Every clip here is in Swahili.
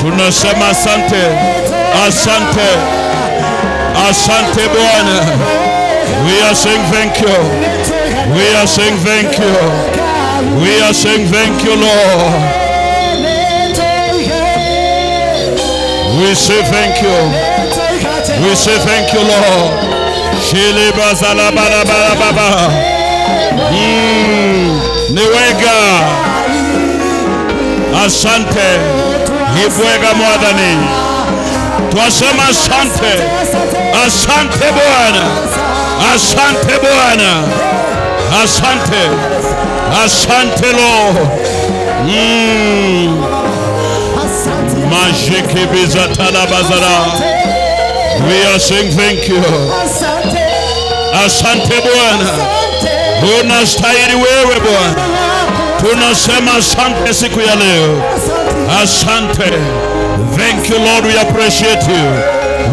Tunasema asante. Asante. Asante Bwana. We are saying thank you. We are saying thank you. We are saying thank you, Lord. We say thank you. We say thank you, Lord. Niwega. Asante. Hibwega mwadhani. Twasema asante. Asante Bwana. Asante Bwana. Asante. Asante Lord. Majike bizatala bazara. We are saying thank you. Asante Bwana. Unastahili wewe Bwana. Tunasema asante siku ya leo. Asante. Thank you Lord, we appreciate you.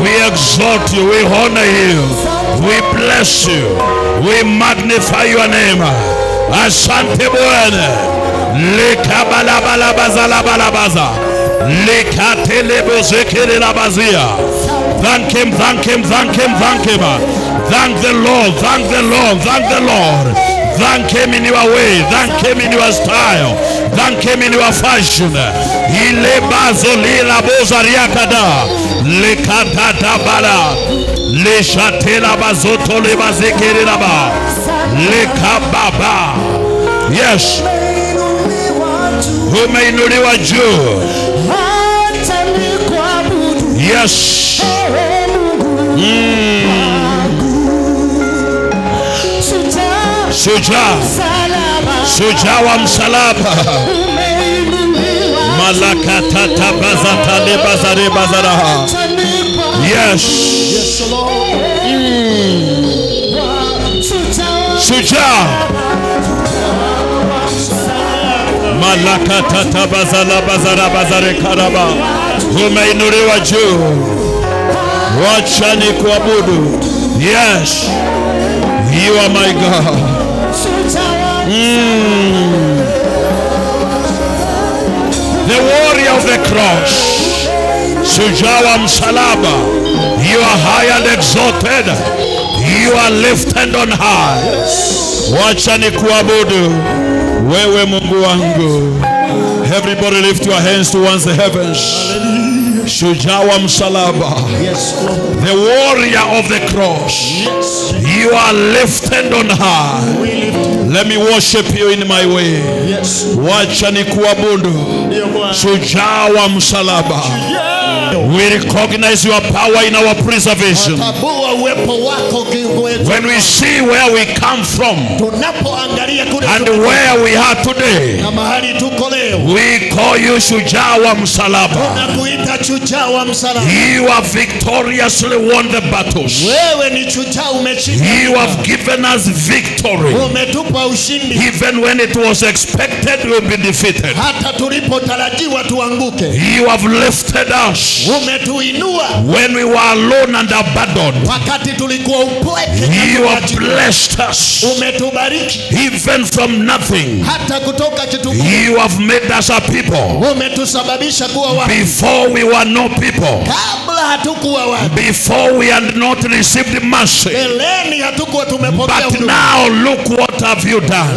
We exalt you, we honor you. We bless you. We magnify your name. Asante Bwana. Lekabalabalabaza. Lekatelebozekeleabazia. Thank him, thank him, thank him, thank him. Thank the Lord, thank the Lord, thank the Lord. Thank him in your way, thank him in your style, thank him in your fashion. Ilebazolila bozariakada. Lekatatabala. Leshatela bazoto lebazekeleba. Lekababa. Yes. Umeinuliwa juu. Yes. Shujaa wa msalaba. Malakatata bazata lebazare bazara. Yes. Shujaa. Malakatata bazala bazara bazare karaba. Umeinuliwa juu. Wacha ni kuabudu. Yes. You are my God. The warrior of the cross. Shujaa wa msalaba. You are high and exalted. You are lifted on high. Wacha ni kuabudu wewe Mungu wangu. Everybody lift your hands towards the heavens. Shujaa wa msalaba. The warrior of the cross. You are lifted on high. Let me worship you in my way. Wacha ni kuabudu. Shujaa wa msalaba. We recognize your power in our preservation. When we see where we come from and where we are today, we call you Shujaa wa msalaba. You have victoriously won the battles. You have given us victory. Even when it was expected we will be defeated. You have lifted us when we were alone and abandoned. You have blessed us even from nothing. You have made us a people. Before we were no people. Before we had not received mercy. But now look what have you done.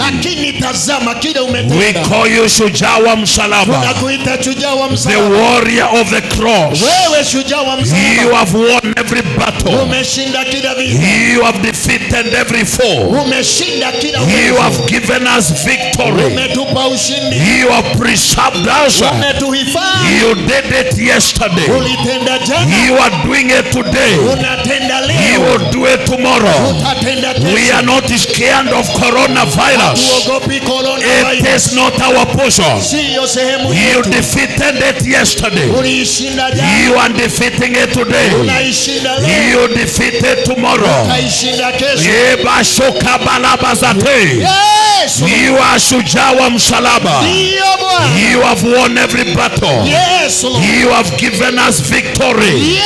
We call you Shujaa wa msalaba. The warrior of the cross. You have won every battle. You have defeated every foe. You have given us victory. You have preserved us. You did it yesterday. You are doing it today. You will do it tomorrow. We are not scared of coronavirus. It is not our portion. You defeated it yesterday. You are defeating it today. You defeat it tomorrow. You are Shujaa wa msalaba. You have won every battle. You have given us victory.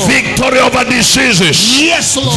Victory over diseases.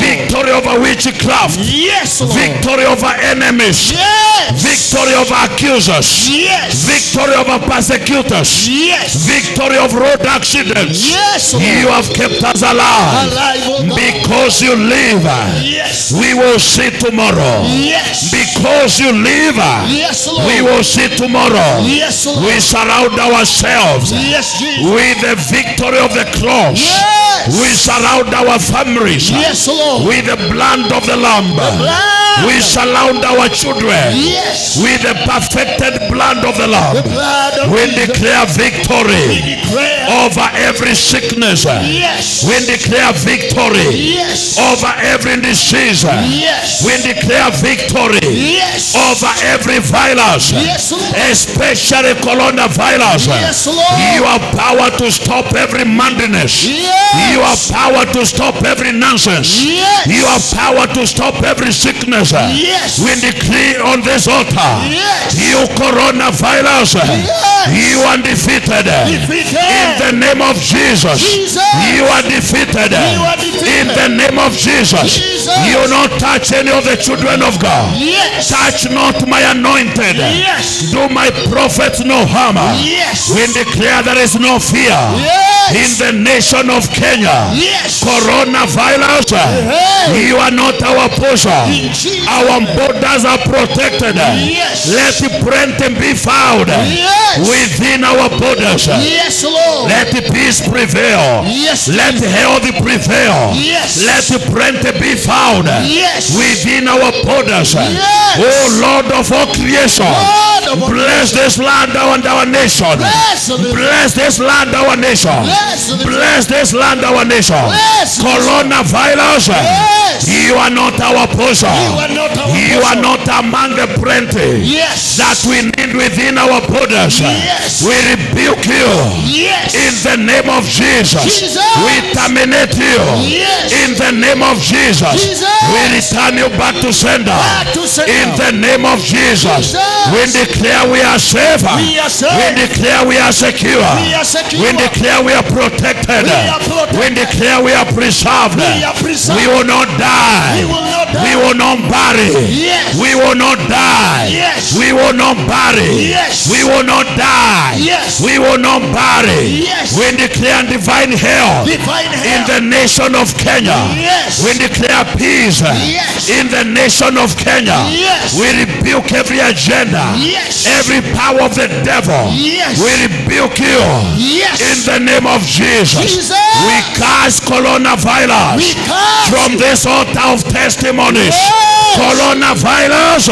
Victory over witchcraft. Yes, Lord. Victory over enemies. Yes. Victory over accusers. Yes. Victory over persecutors. Yes. Victory of road accidents. Yes, Lord. You have kept us alive. Alive, oh God. Because you live, Yes. we will see tomorrow. Yes. Because you live, Yes, Lord. we will see tomorrow. Yes, Lord. We surround ourselves Yes, Jesus. with the victory of the cross. Yes. We surround our families Yes, Lord. with the blood of the Lamb. Blood. We surround our children Yes. with the perfected blood of the Lamb. The blood of We Jesus. declare victory Declare. over every sickness. Yes. We declare victory Yes. over every disease. Yes. We declare victory Yes. over every virus, Yes, Lord. especially coronavirus. Yes, Lord. You have power to stop every madness. Yes. You have power to stop every nonsense. Yes. You have power to stop every sickness. Yes. We decree on this altar, Yes. you coronavirus, Yes. you are defeated. Defeated. In the name of Jesus, Jesus. you are defeated. You are defeated. In the name of Jesus, Jesus. you will not touch any of the children of God. Yes. Touch not my anointed. Yes. Do my prophets no harm. Yes. We declare there is no fear Yes. in the nation of Kenya. Yes. Coronavirus, Hey. you are not our portion. In Jesus. Our borders are protected. Yes. Let Brenton be found Yes. within our borders. Yes, Lord. Let peace prevail. Yes. Let health prevail. Yes. Let Brenton be found Yes. within our borders. Yes. Oh Lord of all creation, Lord of all bless this land and our nation. Bless the Bless this land, our nation. Bless the Bless this land, our nation. Bless Coronavirus, Yes. you are not our portion. You are not our You are portion. not among the plenty Yes. that we need within our borders. Yes. We rebuke you Yes. in the name of Jesus. Jesus. We terminate you Yes. in the name of Jesus. Jesus. We return you back to sender Back to sender. in the name of Jesus. Jesus. We declare we are safe. We are safe. We declare we are secure. We are secure. We declare we are protected. We are protected. We declare we are preserved. We are preserved. We will not die. We will not die. We will not bury. Yes. We will not die. Yes. We will not bury. Yes. We will not die. Yes. We will not bury. Yes. We declare divine health Divine in health. the nation of Kenya. Yes. We declare peace Yes. in the nation of Kenya. Yes. We rebuke every agenda, Yes. every power of the devil. Yes. We rebuke you Yes. in the name of Jesus. Jesus. We cast coronavirus We cast from this altar of testimonies. Yes. Coronavirus,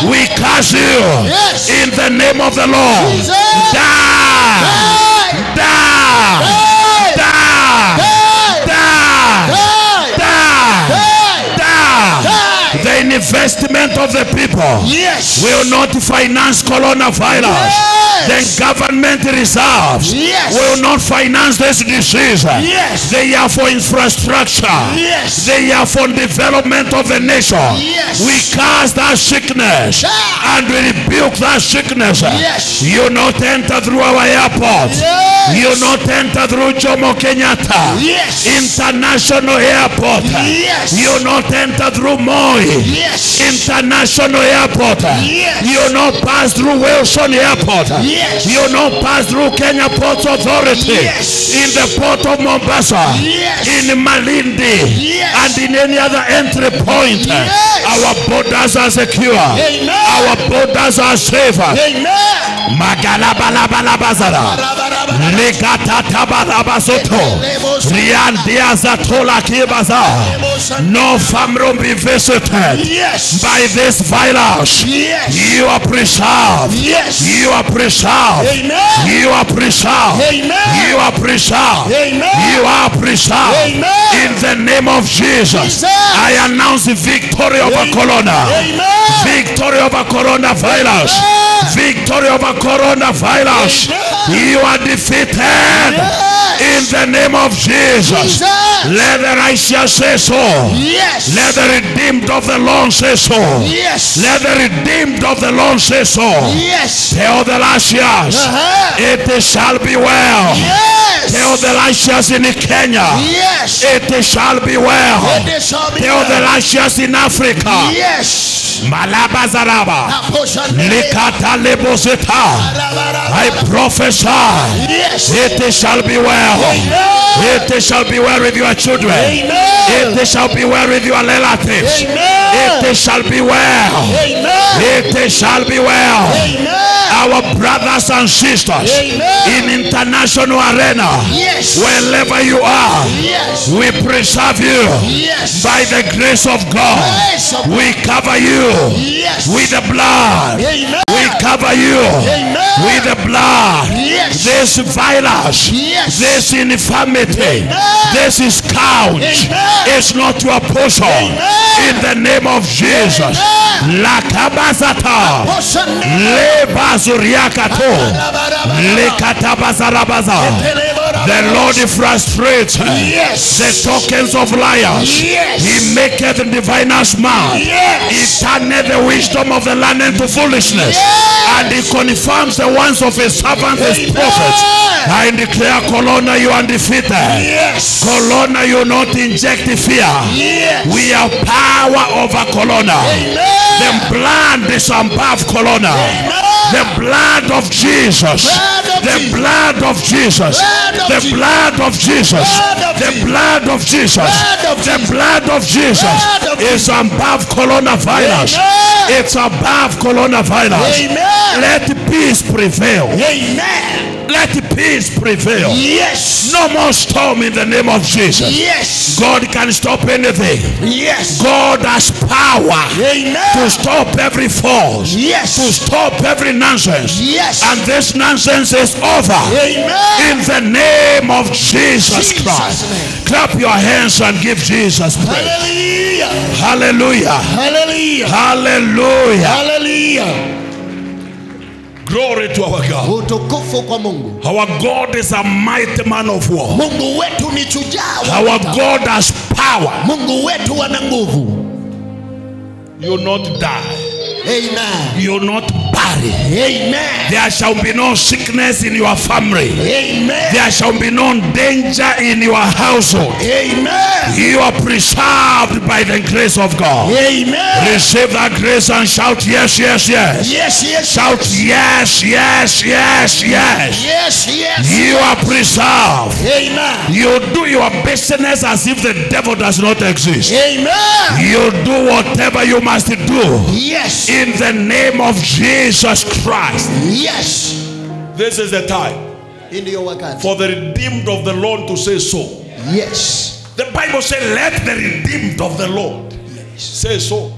we cast you Yes. in the name of the Lord. Jesus. Die! Die. Die! Die. Die! Die. Die! Die. Die! Die. Die! The investment of the people Yes. will not finance coronavirus. Yes. The government reserves Yes. will not finance this disease. Yes. They are for infrastructure. Yes. They are for development of the nation. Yes. We cast that sickness and we rebuke that sickness. Yes. You not enter through our airport. Yes. You not enter through Jomo Kenyatta Yes. International Airport. Yes. You not enter through Moi Yes. International Airport. Yes. You not pass through Wilson Airport. Yes. You not pass through Kenya Ports Authority. Yes. In the port of Mombasa. Yes. In Malindi. Yes. And in any other entry point. Yes. Our borders are secure. Amen. Our borders are safe. Amen. Magalabalabazara. Legatatabasoto. Riandia Zatola Kibaza. No family will be visited Yes. by this virus. Yes. You are preserved. Yes. You are preserved. Amen. You are preserved. Amen. You are preserved. Amen. You are preserved. Amen. In the name of Jesus, Jesus. I announce victory over corona. Amen. Victory over coronavirus. Amen. Victory over coronavirus. Amen. You are defeated. Yes. In the name of Jesus. Jesus. Let the righteous say so. Yes. Let the redeemed of the Lord say so. Yes. Let the redeemed of the Lord say so. Yes. Tell the last years, Uh-huh. it shall be well. Yes. Tell Tell the righteous in Kenya. Yes. It shall be well. It shall be Tell the well. righteous in Africa. Yes. Malaba zaraba. Likata leboseta. I prophesy. Yes. It shall be well. Amen. It shall be well with your children. Amen. It shall be well with your relatives. Amen. It shall be well. Amen. It shall be well. Amen. Our brothers and sisters Amen. in international arena, Yes. wherever you are, Yes. we preserve you Yes. by the grace of God. Grace of We cover you Yes. with the blood. Amen. We cover you Amen. with the blood. Yes. This virus, Yes. this infirmity, Amen. this is couch. Amen. It's not your portion. Amen. In the name of Jesus. La kabasata. Le bazuriakato. Le katabazarabaza. The Lord frustrates Yes. the tokens of liars. Yes. He maketh the diviners mad. Yes. He turneth the wisdom of the learned into foolishness. Yes. And he confirms the ones of his servants, his prophets. I declare, Colonna, you are undefeated. Yes. Colonna, you not inject fear. Yes. We have power over Colonna. Amen. The blood is above Colonna. The blood of Jesus. The blood of Jesus. The blood of Jesus. The blood of Jesus. The blood of Jesus is above coronavirus. It's above coronavirus. Amen. Let peace prevail. Amen. Let peace prevail. Yes. No more storm in the name of Jesus. Yes. God can stop anything. Yes. God has power Amen. to stop every force. Yes. To stop every nonsense. Yes. And this nonsense is over. Amen. In the name of Jesus Christ. name. Clap your hands and give Jesus praise. Hallelujah. Hallelujah. Hallelujah. Hallelujah. Hallelujah. Glory to our God. Utukufu kwa Mungu. Our God is a mighty man of war. Mungu wetu ni shujaa wa Our vita. God has power. Mungu wetu ana nguvu. You will not die. Amen. You will not bury. Amen. There shall be no sickness in your family. Amen. There shall be no danger in your household. Amen. You are preserved by the grace of God. Amen. Receive that grace and shout yes, yes, yes. Yes, yes. Shout yes, yes, yes, yes. Yes, yes. You are preserved. Amen. You do your business as if the devil does not exist. Amen. You do whatever you must do. Yes. In the name of Jesus Christ. Yes. This is the time Ndio wakati. for the redeemed of the Lord to say so. Yes. The Bible says, let the redeemed of the Lord say so.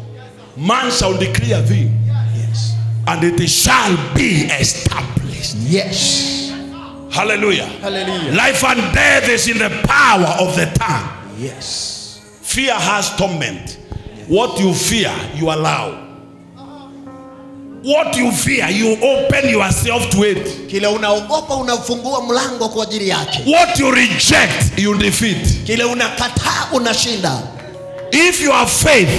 Man shall decree a thing, Yes. and it shall be established. Yes. Hallelujah. Hallelujah. Life and death is in the power of the tongue. Yes. Fear has torment. What you fear, you allow. What you fear, you open yourself to it. Kile unaogopa unafungua mlango kwa ajili yake. What you reject, you defeat. Kile unakataa unashinda. If you have faith,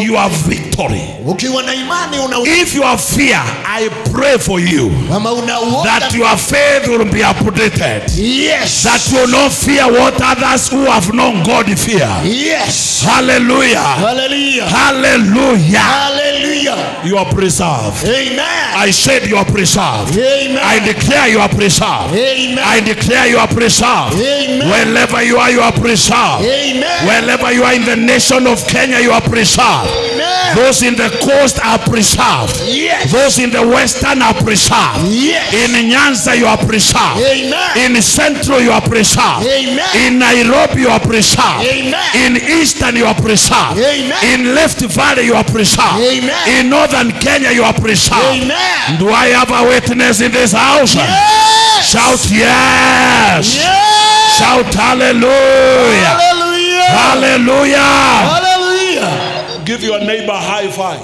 you have victory. Ukiwa na imani If you have fear, I pray for you kama unaoga that your faith will be updated. Yes. That you will not fear what others who have known God fear. Yes. Hallelujah. Hallelujah. Hallelujah. Hallelujah. You are preserved. Amen. I said you are preserved. Amen. I declare you are preserved. Amen. I declare you are preserved. Amen. Wherever you are preserved. Amen. Wherever you are in the nation of Kenya, you are preserved. Amen. Those in the coast are preserved. Yes. Those in the western are preserved. Yes. In Nyanza you are preserved. Amen. In Central you are preserved. Amen. In Nairobi you are preserved. Amen. In Eastern you are preserved. Amen. In Left Valley you are preserved. Amen. In Northern Kenya you are preserved. Amen. Do I have a witness in this house? Yes. Shout yes. Yes. Shout hallelujah. Hallelujah. Hallelujah. Hallelujah. Give your neighbor high five.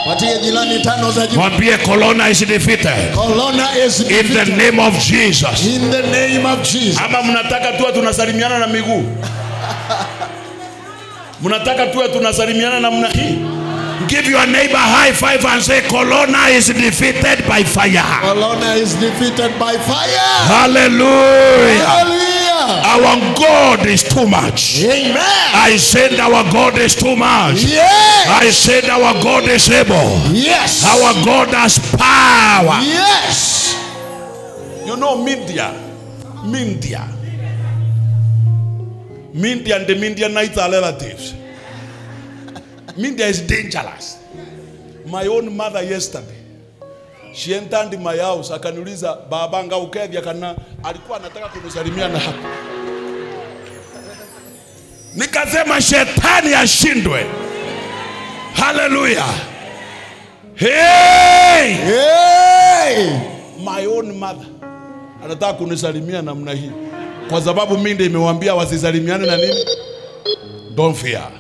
Patie jirani tano za juu. Mwambie Colonna is defeated. Colonna is In the defeated. name of Jesus. In the name of Jesus. Ama mnataka tuwe tunasalimiana na miguu? Mnataka tuwe tunasalimiana namna hii? Give your neighbor high five and say Colonna is defeated by fire. Colonna is defeated by fire. Hallelujah. Hallelujah. Our God is too much. Amen. I said our God is too much. Yes. I said our God is able. Yes. Our God has power. Yes. You know Media and the Midianites are relatives. Media is dangerous. My own mother yesterday, she entered my house, akaniuliza babanga ukevya kana alikuwa anataka kunisalimia na hapa. Nikasema shetani ashindwe. Hallelujah. Hey! Hey! My own mother anataka kunisalimia namna hii. Kwa sababu mimi ndiye nimewambia wasisalimiane na nini? Don't fear.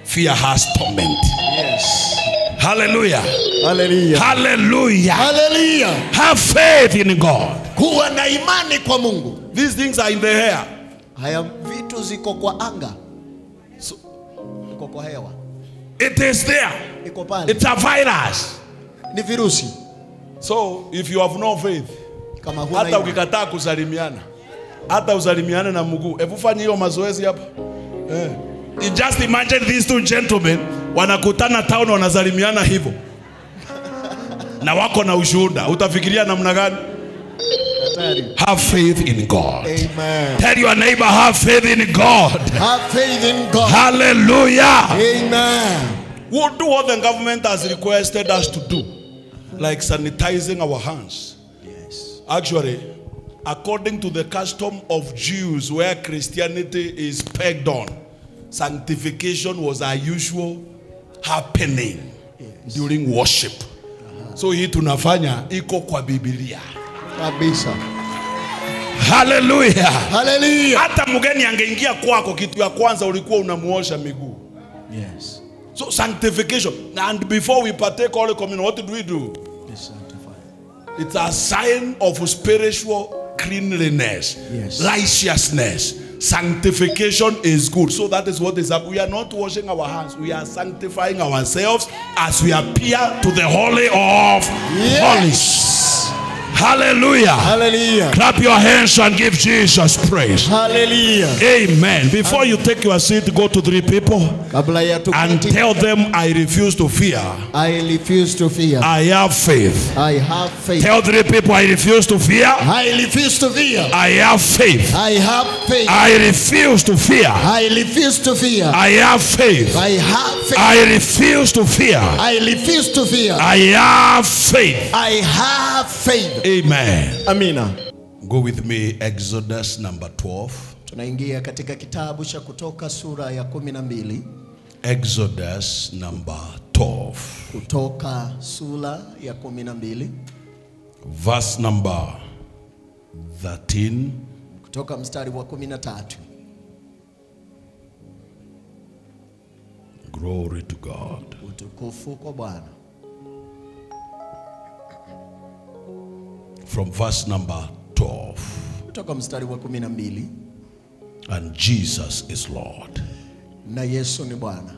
Fear has torment. Yes. Hallelujah. Hallelujah. Hallelujah. Hallelujah. Have faith in God. Kuwa na imani kwa Mungu. These things are in the air. Haya vitu ziko kwa anga. So, iko kwa hewa. It is there. Iko pale. It's a virus. Ni virusi. So if you have no faith, Kama huna hata imani. ukikataa kusalimiana, hata usalimiane na mguu. Hebu fanya hiyo mazoezi hapa. You just imagine these two gentlemen wanakutana town wanasalimiana hivyo. Na wako na ushuhuda. Utafikiria namna gani? Have faith in God. Amen. Tell your neighbor, have faith in God. Have faith in God. Hallelujah. Amen. We'll do what the government has requested us to do, like sanitizing our hands. Yes. Actually, according to the custom of Jews where Christianity is pegged on, sanctification was a usual happening during worship. So hii tunafanya iko kwa Biblia. Kabisa. Hallelujah. Hallelujah. Hata mgeni angeingia kwako, kitu ya kwanza ulikuwa unamuosha miguu. Yes. So sanctification. And before we partake Holy Communion, what do we do? It's a sign of spiritual cleanliness, yes, righteousness. Sanctification is good. So that is what is up. We are not washing our hands. We are sanctifying ourselves as we appear to the Holy of Holies. Hallelujah. Hallelujah. Clap your hands and give Jesus praise. Hallelujah. Amen. Before you take your seat, go to 3 people and tell them, I refuse to fear. I refuse to fear. I have faith. I have faith. Tell 3 people, I refuse to fear. I refuse to fear. I have faith. I have faith. I refuse to fear. I refuse to fear. I have faith. I have faith. I refuse to fear. I refuse to fear. I have faith. I have faith. Amen. Amina. Go with me, Exodus number 12. Tunaingia katika kitabu cha Kutoka sura ya 12. Exodus number 12. Kutoka sura ya 12. Verse number 13. Kutoka mstari wa 13. Glory to God. Utukufu kwa Bwana. From verse number 12. Kutoka mstari wa 12. And Jesus is Lord. Na Yesu ni Bwana.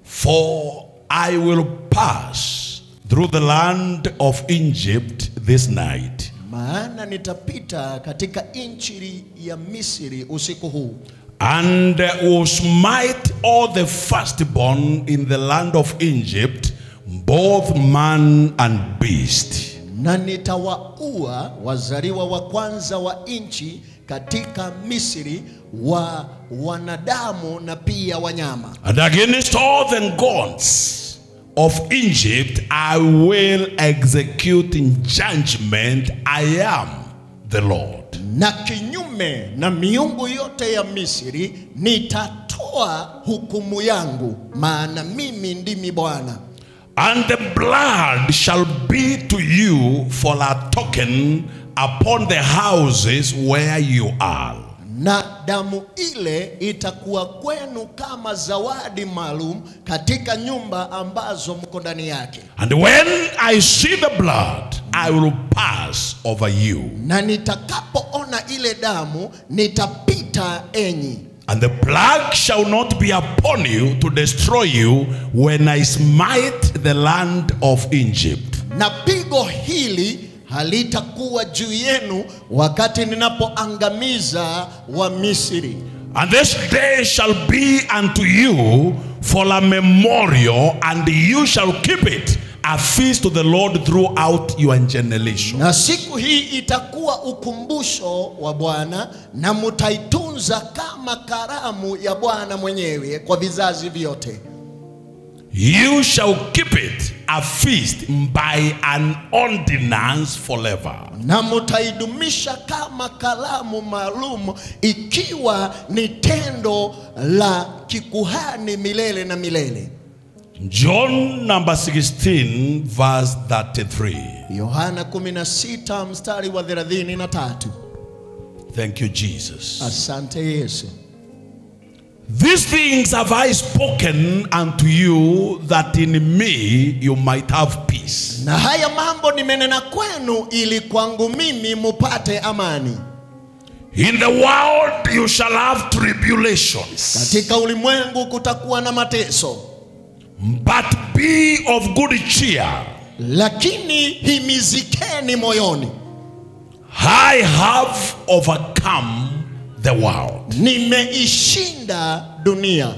For I will pass through the land of Egypt this night. Maana nitapita katika nchi ya Misri usiku huu. And will smite all the firstborn in the land of Egypt, both man and beast. Na nitawaua wazaliwa wa kwanza wa nchi katika Misri, wa wanadamu na pia wanyama. And against all the gods of Egypt I will execute in judgment. I am the Lord. Na kinyume na miungu yote ya Misri nitatoa hukumu yangu, maana mimi ndimi Bwana. And the blood shall be to you for a token upon the houses where you are. Na damu ile itakuwa kwenu kama zawadi maalum katika nyumba ambazo mko ndani yake. And when I see the blood, I will pass over you. Na nitakapoona ile damu nitapita enyi. And the plague shall not be upon you to destroy you when I smite the land of Egypt. Na pigo hili halitakuwa juu yenu wakati ninapoangamiza wa Misri. And this day shall be unto you for a memorial, and you shall keep it a feast to the Lord throughout your generation. Na siku hii itakuwa ukumbusho wa Bwana, na mutaitunza kama karamu ya Bwana mwenyewe kwa vizazi vyote. You shall keep it a feast by an ordinance forever. Na mutaidumisha kama karamu maalum, ikiwa ni tendo la kikuhani milele na milele. John number 16 verse 33. Yohana 16 mstari wa 33. Thank you, Jesus. Asante Yesu. These things have I spoken unto you, that in me you might have peace. Na haya mambo nimenena kwenu ili kwangu mimi mupate amani. In the world you shall have tribulations. Katika ulimwengu kutakuwa na mateso. But be of good cheer. Lakini himizikeni moyoni. I have overcome the world. Nimeishinda dunia.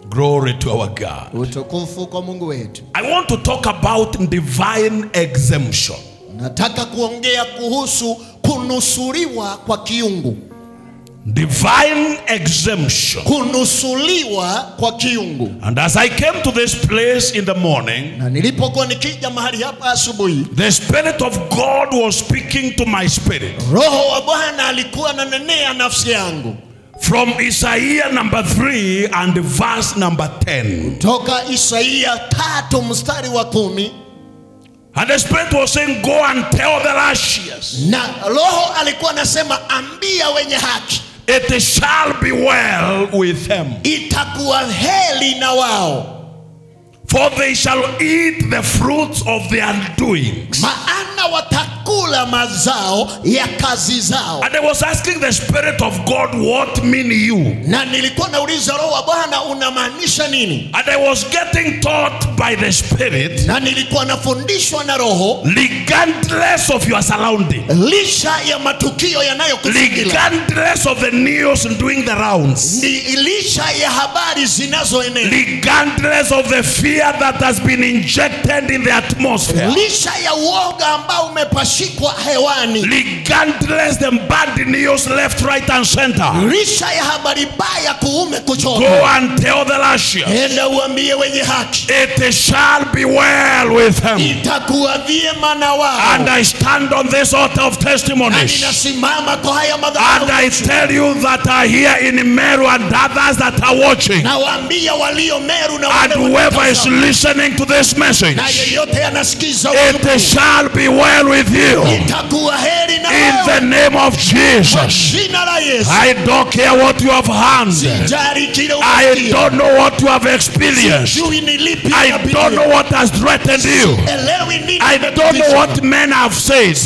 Glory to our God. Utukufu kwa Mungu wetu. I want to talk about divine exemption. Nataka kuongea kuhusu kunusuriwa kwa kiungu. Divine exemption. Kunusuliwa kwa kiungu. And as I came to this place in the morning, na nilipokuwa nikija mahali hapa asubuhi, the Spirit of God was speaking to my spirit. Roho wa Bwana alikuwa ananenea nafsi yangu. From Isaiah number 3 and verse number 10. Toka Isaiah 3 mstari wa 10. And the Spirit was saying, go and tell the righteous. Na Roho alikuwa anasema, ambia wenye haki. It shall be well with them. Itakuwa heri na wao. For they shall eat the fruits of their doings. Maana watakula mazao ya kazi zao. And I was asking the Spirit of God, what mean you? Na nilikuwa nauliza Roho wa Bwana, unamaanisha nini? And I was getting taught by the Spirit, na nilikuwa nafundishwa na Roho, regardless of your surrounding, lisha ya matukio yanayokuzingira, regardless of the news doing the rounds, ni lisha ya habari zinazoenea, regardless of the fear that has been injected in the atmosphere, lisha ya uoga ambao umepashikwa hewani, regardless the bad news left, right and center, lisha ya habari baya kuume kuchoka. go and tell the righteous, enda uambie wenye haki, it shall be well with them. itakuwa vyema na wao. And I stand on this altar of testimonies, ninasimama kwa haya madhabahu, and I tell you that are here in Meru and others that are watching, na waambia walio Meru na and whoever is listening to this message, na yeyote anasikiza, it shall be well with you. itakuwa heri na In the name of Jesus. jina la Yesu. I don't care what you have heard. I don't know what you have experienced. I don't know what has threatened you. I don't know what men have said.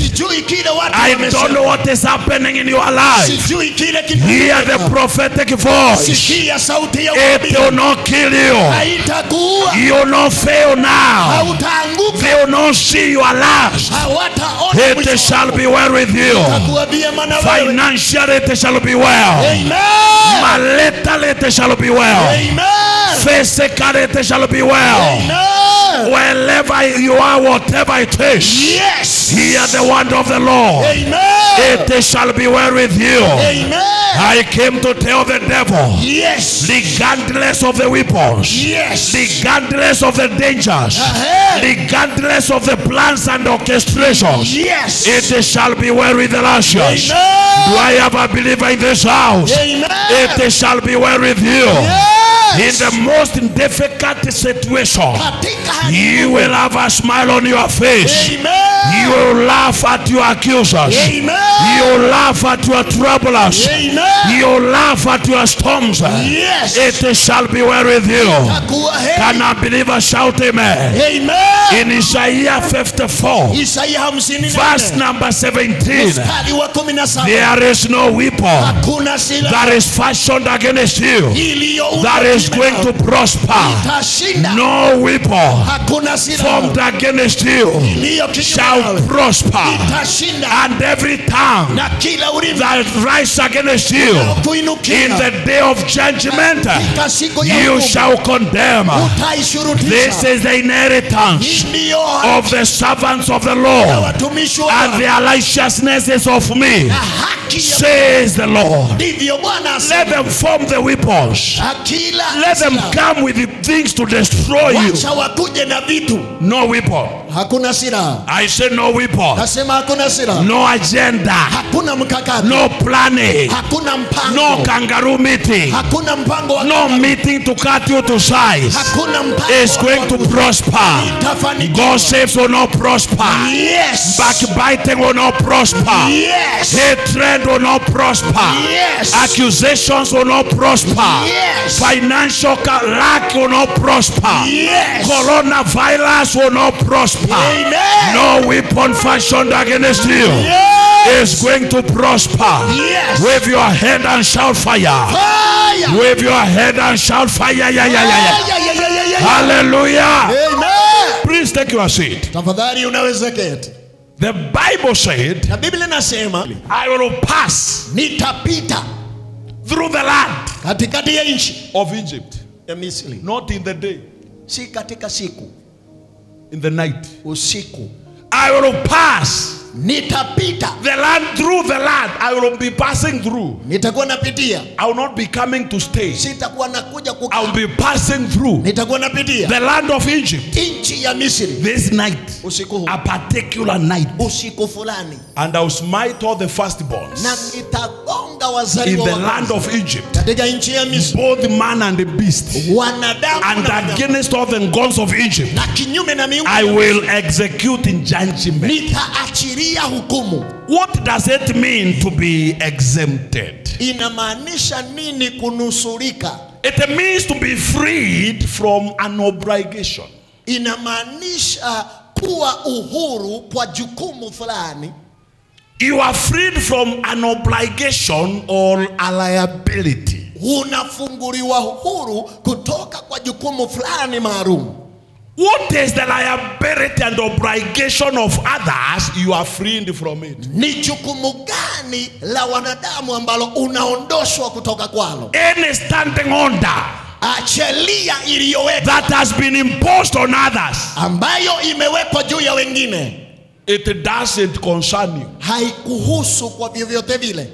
I don't know what is happening in your life. Hear the prophetic voice. It will not kill you. You will not fail now. They will not see your last. It shall be well with you. Financially it shall be well. Maritally it shall be well. Physically it shall be well. Wherever you are, whatever it is, yes, hear the word of the Lord. It shall be well with you. I came to tell the devil, yes, regardless of the weapons, yes, regardless of the dangers, regardless of the plans and orchestrations, yes, it shall be well with the righteous. Do I have a believer in this house? Amen. It shall be well with you. Yes. In the most difficult situation, you will have a smile on your face. Amen. You will laugh at your accusers. Amen. You will laugh at your troublers. Amen. You will laugh at your storms. Yes. It shall be well with you. Can a believer shout amen? Amen. In Isaiah 54, verse number 17, there is no weapon that is fashioned against you that is going to prosper. No weapon formed against you shall shall prosper, and every tongue that rise against you in the day of judgment you shall condemn. This is the inheritance of the servants of the Lord, and their righteousness is of me, says the Lord. Let them form the weapons. Let them come with the things to destroy you. No weapon. I say no weapon. No agenda. No planning. No kangaroo meeting. No meeting to cut you to size. It's going to prosper. Gossips will not prosper. Yes. Backbiting will not prosper. Yes. Hatred will not prosper. Yes. Accusations will not prosper. Yes. Financial lack will not prosper. Yes. Coronavirus will not prosper. Amen. No weapon fashioned against you is going to prosper. Yes. Wave your hand and shout fire. Fire. Wave your hand and shout fire. Hallelujah. Amen. Please take your seat. Tafadhali unaweza keti. The Bible said, Na Biblia inasema, I will pass nitapita through the land katikati ya nchi of Egypt. ya Misri. Not in the day, Si katika siku, in the night. usiku. I will pass Nitapita. the land, through the land. I will be passing through. Nitakuwa napitia. I will not be coming to stay. Sitakuwa nakuja I will kukaa. be passing through Nitakuwa napitia the land of Egypt nchi ya Misri. this night, Usiku huu. a particular night, Usiku fulani. and I will smite all the firstborns Na nitagonga in wazaliwa the wa land kwanza. of Egypt, Katika nchi ya Misri. both man and the beast, Wanadamu and na wanyama. against all the gods of Egypt Na kinyume na miungu I ya will execute in judgment. nitaachiria hukumu. What does it mean to be exempted? Inamaanisha nini kunusurika? It means to be freed from an obligation. Inamaanisha kuwa uhuru kwa jukumu fulani. You are freed from an obligation or a liability. Unafunguliwa uhuru kutoka kwa jukumu fulani maalum. What is the liability and obligation of others? You are freed from it. Ni jukumu gani la wanadamu ambalo unaondoshwa kutoka kwalo? Any standing order Sheria iliyowekwa that has been imposed on others, ambayo imewekwa juu ya wengine, it doesn't concern you. haikuhusu kwa vyovyote vile.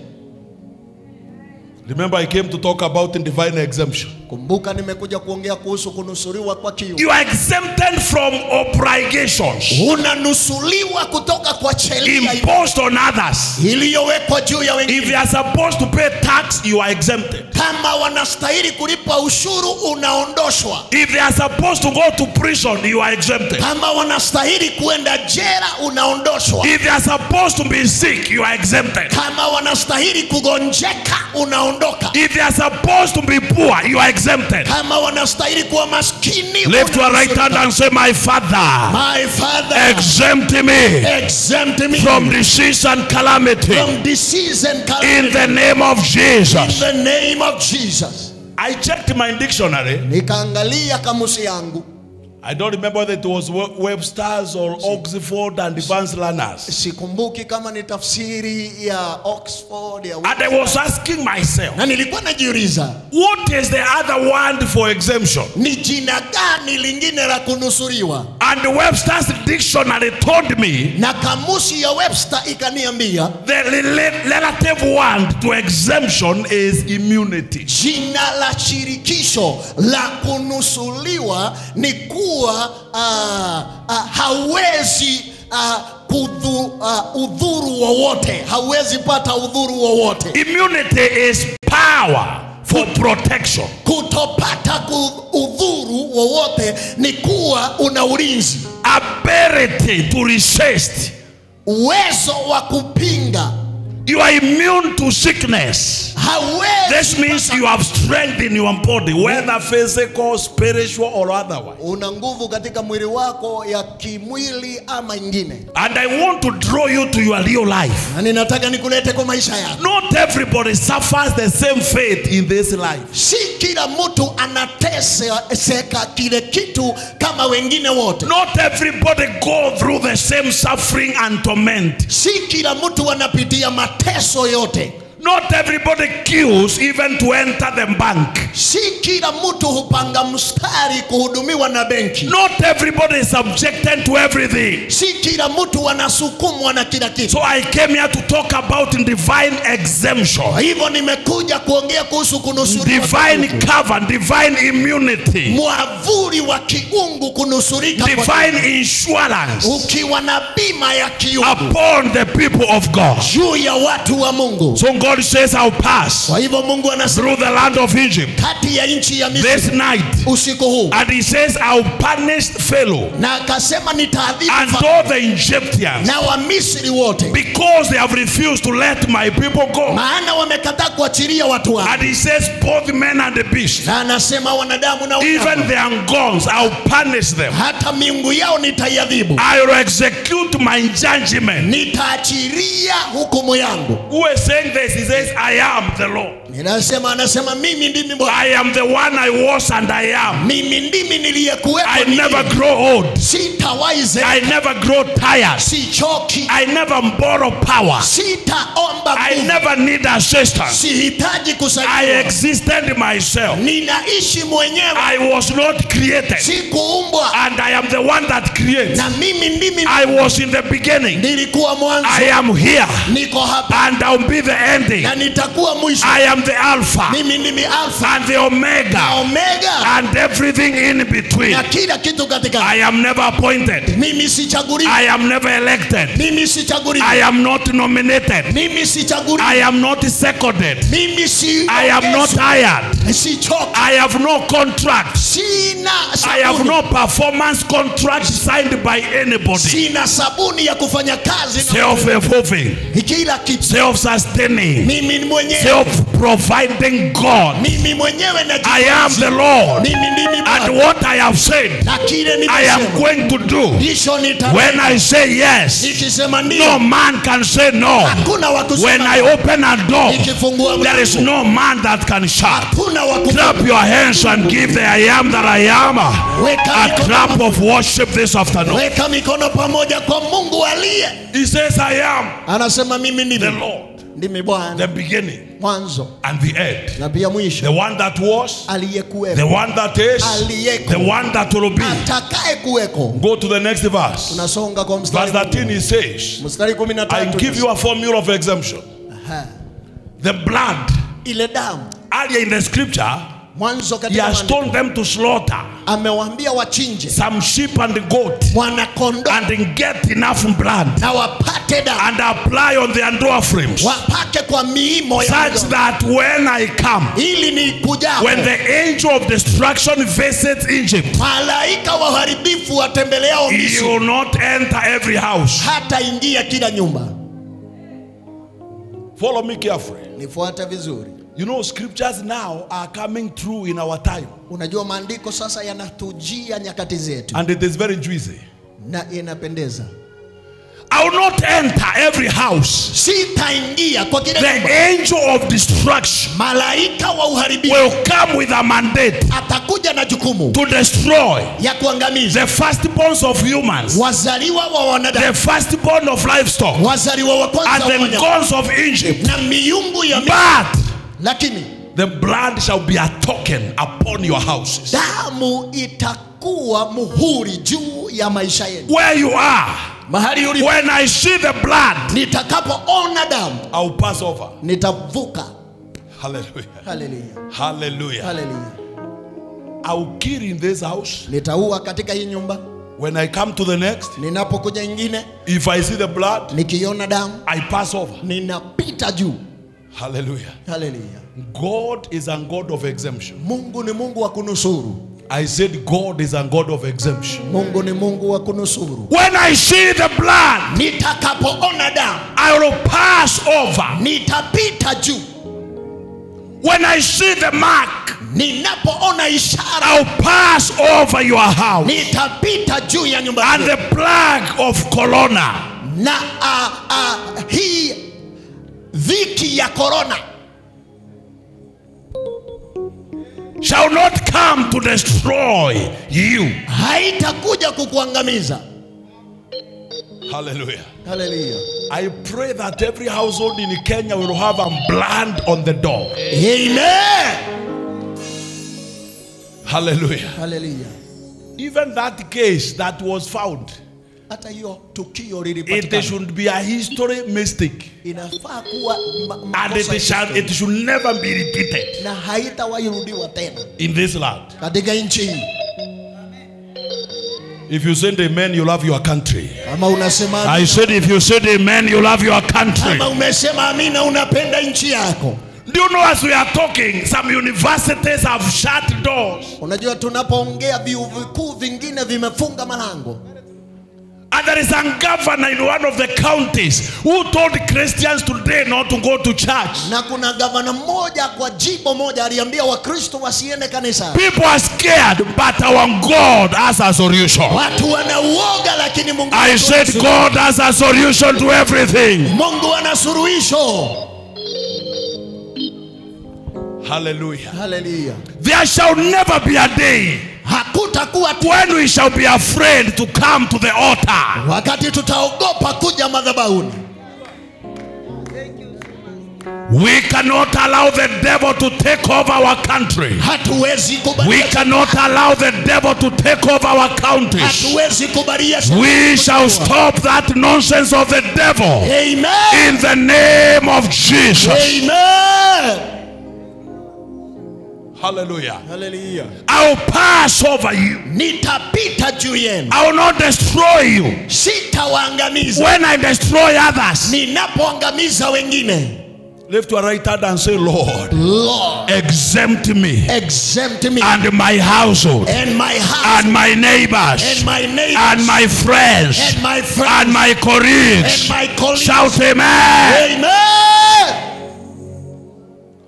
Remember, I came to talk about divine exemption. Kumbuka nimekuja kuongea kuhusu kunusuriwa kwa kiu. You are exempted from obligations Unanusuliwa kutoka kwa sheria imposed on others. iliyowekwa juu ya If wengine. they are supposed to pay tax, you are exempted. Kama wanastahili kulipa ushuru, unaondoshwa. If they are supposed to go to prison, you are exempted. Kama wanastahili kuenda jela, unaondoshwa. If they are supposed to be sick, you are exempted. Kama wanastahili kugonjeka, unaondoka. If they are supposed to be poor, you are exempted. Kama wanastahili kuwa maskini, Lift your right hand and say, my Father, my Father, exempt me exempt me from disease and calamity from disease and in calamity. the name of In Jesus. the name of Jesus. I checked my dictionary. Nikaangalia kamusi yangu. I don't remember whether it was Webster's or Oxford and Advanced Learners. Sikumbuki kama ni tafsiri ya Oxford ya And I was asking myself, na nilikuwa najiuliza, what is the other word for exemption? ni jina gani lingine la kunusuriwa? And the Webster's dictionary told me Na kamusi ya Webster ikaniambia the relative word to exemption is immunity. jina la shirikisho la kunusuliwa ni kuwa hauwezi udhuru wowote, hauwezi pata udhuru wowote. Immunity is power for protection. Kutopata udhuru wowote ni kuwa una ulinzi, Ability to resist. uwezo wa kupinga. You are immune to sickness. This means you have strength in your body, whether physical, spiritual or otherwise. Una nguvu katika mwili wako ya kimwili ama ingine. And I want to draw you to your real life. Na ninataka nikulete kwa maisha yako. Not everybody suffers the same fate in this life. Si kila mtu anateseka kile kitu kama wengine wote. Not everybody go through the same suffering and torment. Si kila mtu anapitia mateso yote. Not everybody queues even to enter the bank. Si kila mtu hupanga mstari kuhudumiwa na benki. Not everybody is subjected to everything. Si kila mtu anasukumwa na kila kitu. So I came here to talk about divine exemption. Hivyo nimekuja kuongea kuhusu kunusurika. Divine cover, divine immunity. Mwavuli wa kiungu kunusurika. Divine insurance. Ukiwa na bima ya kiungu. Upon the people of God. Juu ya watu wa Mungu. So God says I'll pass kwa hivyo Mungu anasema through the land of Egypt kati ya nchi ya Misri this night. Usiku huu. And he says I'll punish Pharaoh na akasema nitaadhibu and all the Egyptians na wa Misri wote because they have refused to let my people go. Maana wamekataa kuachilia watu wao. And he says both men and the beast. Na anasema wanadamu na wanyama. Even their gods I'll punish them. Hata miungu yao nitaiadhibu. I will execute my judgment. Nitaachilia hukumu yangu. Who is saying this? He says I am the Lord. Anasema mimi ndimi Bwana. I am the one I was and I am. Mimi ndimi niliyekuwepo. I never grow old. Sitawahi zeeka. I never grow tired. Sichoki. I never borrow power. Sitaomba nguvu. I never need assistance. Sihitaji kusaidiwa. I existed myself. Ninaishi mwenyewe. I was not created. Sikuumbwa. And I am the one that creates. Na mimi ndimi. I was in the beginning. Nilikuwa mwanzo. I am here. Niko hapa. And I'll be the ending. Na nitakuwa mwisho. I am the Alpha. Mimi ndimi Alpha. And the Omega. Na Omega. And everything in between. Na kila kitu katika. I am never appointed. Mimi sichaguliwi. I am never elected. Mimi sichaguliwi. I am not nominated. Mimi sichaguliwi. I am not seconded. Mimi si. I am not hired. Sichoki. I have no contract. Sina sabuni. I have no performance contract signed by anybody. Sina sabuni ya kufanya kazi. Self-evolving. Kila kitu. Self-sustaining. Mimi mwenyewe. Self-providing God. Mimi mwenyewe na I am the Lord. Mimi ndimi Bwana. And what I have said, na kile I am going to do. When I say yes, nikisema ndio, no man can say no. Hakuna wa kusema. When I open a door, nikifungua there is no man that can shut. Hakuna wa kusema. Clap your hands and give the I am that I am a clap of worship this afternoon. Weka mikono pamoja kwa Mungu aliye. He says I am. Anasema mimi ndimi the Lord. Ndimi Bwana. The beginning. Mwanzo. And the end. Na pia mwisho. The one that was. Aliyekuwepo. The one that is. Aliyeko. The one that will be. Atakaye kuweko. Go to the next verse. Tunasonga kwa mstari. Verse 13 he says. Mstari 13. I give you a formula of exemption. The blood. Ile damu. Earlier in the scripture. Mwanzo katika he has told them to slaughter. Amewaambia wachinje. Some sheep and goat. Mwana kondoo. And get enough blood. Na wapate damu. And apply on the door frames. Wapake kwa miimo ya such that when I come. Ili ni kuja. When the angel of destruction visits Egypt. Malaika wa uharibifu watembeleao Misri. He will not enter every house. Hata ingia kila nyumba. Follow me carefully. Nifuate vizuri. You know, scriptures now are coming through in our time. Unajua maandiko sasa yanatujia nyakati zetu. And it is very juicy. Na inapendeza. I will not enter every house. Sitaingia kwa kila nyumba. The angel of destruction. Malaika wa uharibifu. Will come with a mandate. Atakuja na jukumu. To destroy. Ya kuangamiza. The firstborns of humans. Wazaliwa wa wanadamu. The firstborn of livestock. Wazaliwa wa kwanza wa wanyama. And the gods of Egypt. Na miungu ya But. Lakini the blood shall be a token upon your houses. Damu itakuwa muhuri juu ya maisha yenu. Where you are. Mahali ulipo. When I see the blood. Nitakapoona damu. I will pass over. Nitavuka. Hallelujah. Hallelujah. Hallelujah. Hallelujah. I will kill in this house. Nitaua katika hii nyumba. When I come to the next. Ninapokuja nyingine. If I see the blood. Nikiona damu. I pass over. Ninapita juu. Hallelujah. Hallelujah. God is a God of exemption. Mungu ni Mungu wa kunusuru. I said God is a God of exemption. Mungu ni Mungu wa kunusuru. When I see the blood, nitakapoona damu, I will pass over. Nitapita juu. When I see the mark, ninapoona ishara, I'll pass over your house. nitapita juu ya nyumba And the plague of corona, na hii dhiki ya corona, shall not come to destroy you. haitakuja kukuangamiza. Hallelujah. Hallelujah. I pray that every household in Kenya will have a brand on the door. Amen. Hallelujah. Hallelujah. Even that case that was found, Hata hiyo tukio it lilipatikana, should be a history mistake. inafaa kuwa And makosa ya it should never be repeated na haitawahi rudiwa tena in this land. katika nchi hii. If you said amen, you love your country. Kama unasema I said if you said amen, you love your country. kama umesema amina, unapenda nchi yako. Do you know, as we are talking, some universities have shut doors. Unajua tunapoongea vyuo vikuu vingine vimefunga malango. And there is a governor in one of the counties who told Christians today not to go to church. Na kuna gavana mmoja kwa jimbo moja aliambia Wakristo wasiende kanisa. People are scared, but our God has a solution. Watu wanauoga, lakini Mungu I said God has a solution to everything. Mungu ana suluhisho. Hallelujah. Hallelujah. There shall never be a day Hakutakuwa when we shall be afraid to come to the altar. wakati tutaogopa kuja madhabahuni. We cannot allow the devil to take over our country. Hatuwezi We kubalia. cannot allow the devil to take over our countries. Hatuwezi kubalia. We shall stop that nonsense of the devil Amen. in the name of Jesus. Amen. Hallelujah. Hallelujah. I will pass over you. Nitapita juu yenu. I will not destroy you. Sitawaangamiza. When I destroy others, Ninapoangamiza wengine, lift your right hand and say, Lord, Lord, exempt me exempt me and my household and my house and my neighbors and my neighbors and my friends and my friends and my colleagues. and my colleagues. Shout amen. Amen.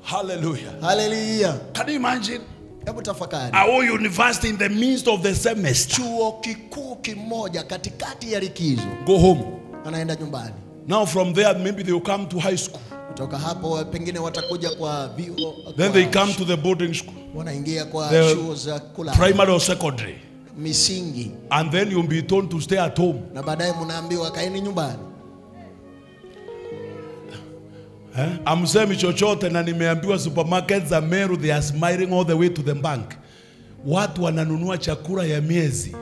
Hallelujah. Hallelujah. Can you imagine? Hebu tafakari. A whole university in the midst of the semester. Chuo kikuu kimoja katikati ya likizo. Go home. Anaenda nyumbani. Now from there maybe they will come to high school. Kutoka hapo pengine watakuja kwa vyuo. Then they come to the boarding school. Wanaingia kwa The chuo za kulala. Primary or secondary. Misingi. And then you'll be told to stay at home. Na baadaye mnaambiwa kaeni nyumbani. Amsemi chochote na nimeambiwa supermarkets za Meru they are smiling all the way to the bank. Watu wananunua chakula ya miezi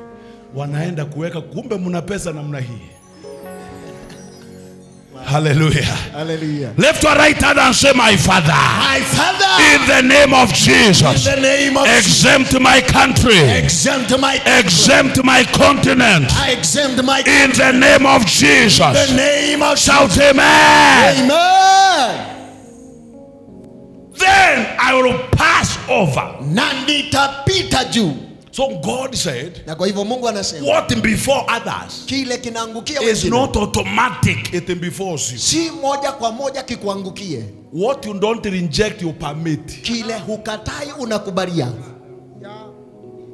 wanaenda kuweka, kumbe mna pesa namna hii. Hallelujah. Hallelujah. Lift your right hand and say, my Father, My Father, in the name of Jesus, in the name of exempt my country, exempt my exempt my continent, I exempt my in the name of Jesus. the name of Shout amen. Amen. Then I will pass over. Na nitapita juu. So God said, Na kwa hivyo Mungu anasema what before others kile kinaangukia is wengine not automatic, it befalls you. si moja kwa moja kikuangukie. What you don't reject, you permit. Kile hukatai unakubalia.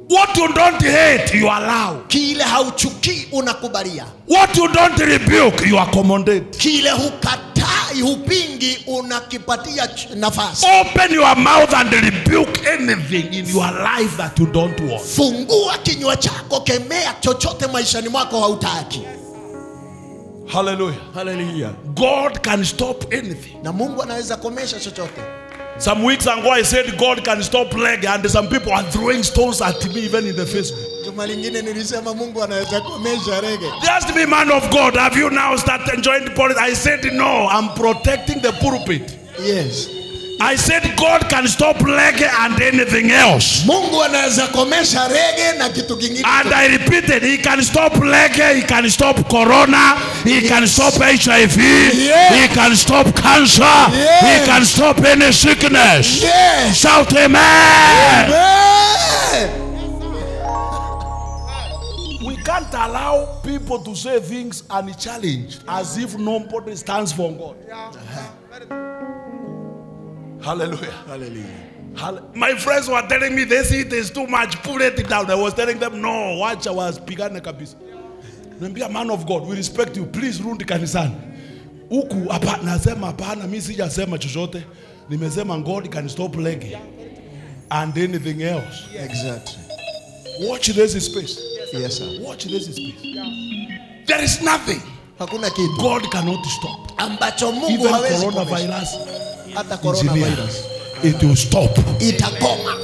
What you don't hate, you allow. Kile hauchukii unakubalia. What you don't rebuke, you accommodate. Kile hukatai hupingi unakipatia nafasi. Open your mouth and rebuke anything in your life that you don't want. Fungua kinywa chako, kemea chochote maishani mwako hautaki. Hallelujah. Hallelujah. God can stop anything. Na Mungu anaweza komesha chochote. Some weeks ago I said God can stop plague, and some people are throwing stones at me even in the Facebook. Juma lingine nilisema Mungu anaweza komesha rege. Just be man of God. Have you now started enjoying politics? I said no. I'm protecting the pulpit. Yes. I said God can stop plague and anything else. Mungu anaweza komesha rege na kitu kingine. And I repeated, he can stop plague, he can stop corona, he can stop HIV, he can stop cancer, he can stop any sickness. Yes. Shout amen. Amen. We can't allow people to say things unchallenged as if nobody stands for God. Hallelujah. Hallelujah. My friends were telling me this heat is too much, put it down. I was telling them, no, watch, I was pigana kabisa. Be a man of God, we respect you. Please run the kanisani. Huku hapa nasema hapana, mimi sijasema chochote. Nimesema God can stop plague and anything else. Exactly. Watch this space. Yes, sir. Watch this space. There is nothing Hakuna kitu God cannot stop. ambacho Mungu Even hawezi coronavirus, hata coronavirus it will stop. itakoma.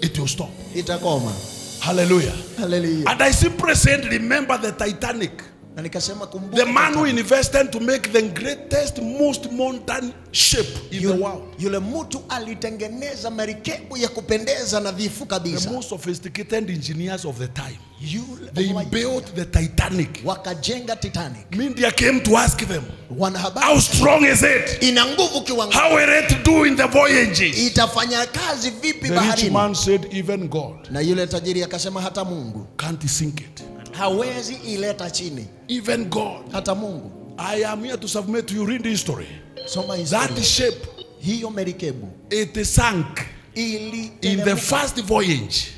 It will stop. Itakoma. Hallelujah. Hallelujah. And I simply said, remember the Titanic. Na nikasema kumbuka The man who invested to make the greatest, most modern ship in the world. Yule mtu alitengeneza merikebu ya kupendeza nadhifu kabisa. The most sophisticated engineers of the time. They built the Titanic. Wakajenga Titanic. Media came to ask them, Wanahabari, how strong is it? ina nguvu kiwango. How will it do in the voyages? Itafanya kazi vipi The rich baharini? man said, even God Na yule tajiri akasema hata Mungu can't sink it. hawezi ileta chini. Even God. Hata Mungu. I am here to submit to you. Read the history. Soma That historia. ship, Hiyo merikebu it sank in the first voyage.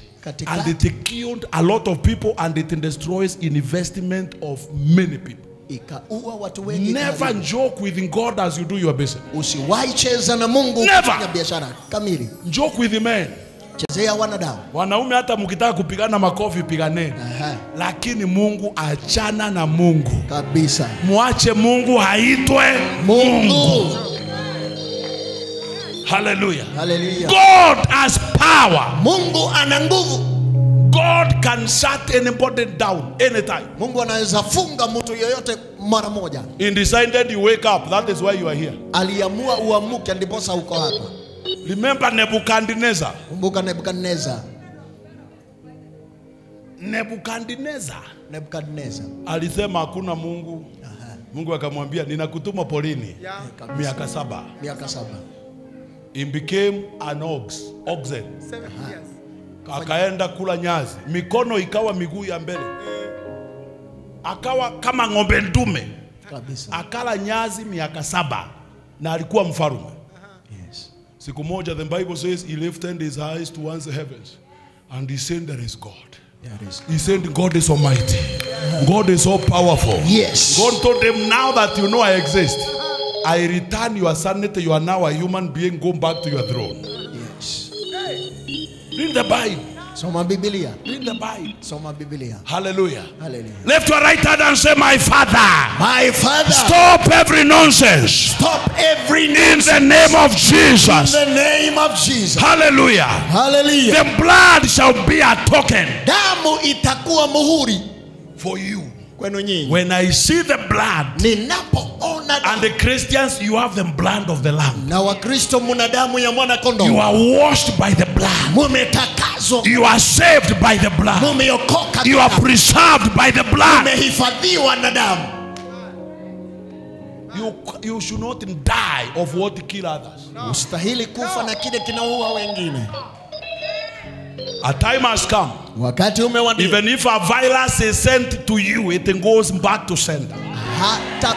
And it killed a lot of people and it destroys investment of many people. ikaua watu wengi. Never joke with God as you do your business. Usiwahi cheza na Mungu Never. biashara kamili. Joke with the men. Chezea wanadamu. Wanaume hata mkitaka kupigana makofi piganeni. Lakini Mungu, achana na Mungu. Kabisa. Muache Mungu haitwe Mungu. Hallelujah. Hallelujah. God has power. Mungu ana nguvu. God can shut anybody down anytime. Mungu anaweza funga mtu yoyote mara moja. He decided you wake up. That is why you are here. Aliamua uamuke ndiposa uko hapa. Remember Nebuchadnezzar. Kumbuka Nebukadnezar. Nebukadnezar alisema hakuna Mungu. Mungu akamwambia ninakutuma polini miaka 7. Miaka 7. He became an oxen. Akaenda kula nyazi. Mikono ikawa miguu ya mbele. Akawa kama ng'ombe ndume. Kabisa. Akala nyazi miaka 7 na alikuwa mfalme. Yes. Siku moja the Bible says he lifted his eyes towards the heavens and he said there is God. He said God is almighty. God is all powerful. Yes. God told him, now that you know I exist, I return your sanity. You are now a human being. Go back to your throne. Yes. Read the Bible. Soma Biblia. Read the Bible. Soma Biblia. Hallelujah. Hallelujah. Lift your right hand and say, my Father. My Father. Stop every nonsense. Stop every nonsense. In the name of Jesus. In the name of Jesus. Hallelujah. Hallelujah. The blood shall be a token. Damu itakuwa muhuri For you. kwenu nyinyi. When I see the blood. Ninapoona And the Christians, you have the blood of the Lamb. Na Wakristo muna damu ya mwana kondoo. You are washed by the blood. Mumetakazwa. You are saved by the blood. Mumeokoka. You are preserved by the blood. Mumehifadhiwa na damu. You should not die of what kill others. Ustahili kufa na kile kinaua wengine. A time has come. Wakati umewadia. Even if a virus is sent to you, it goes back to sender. Hata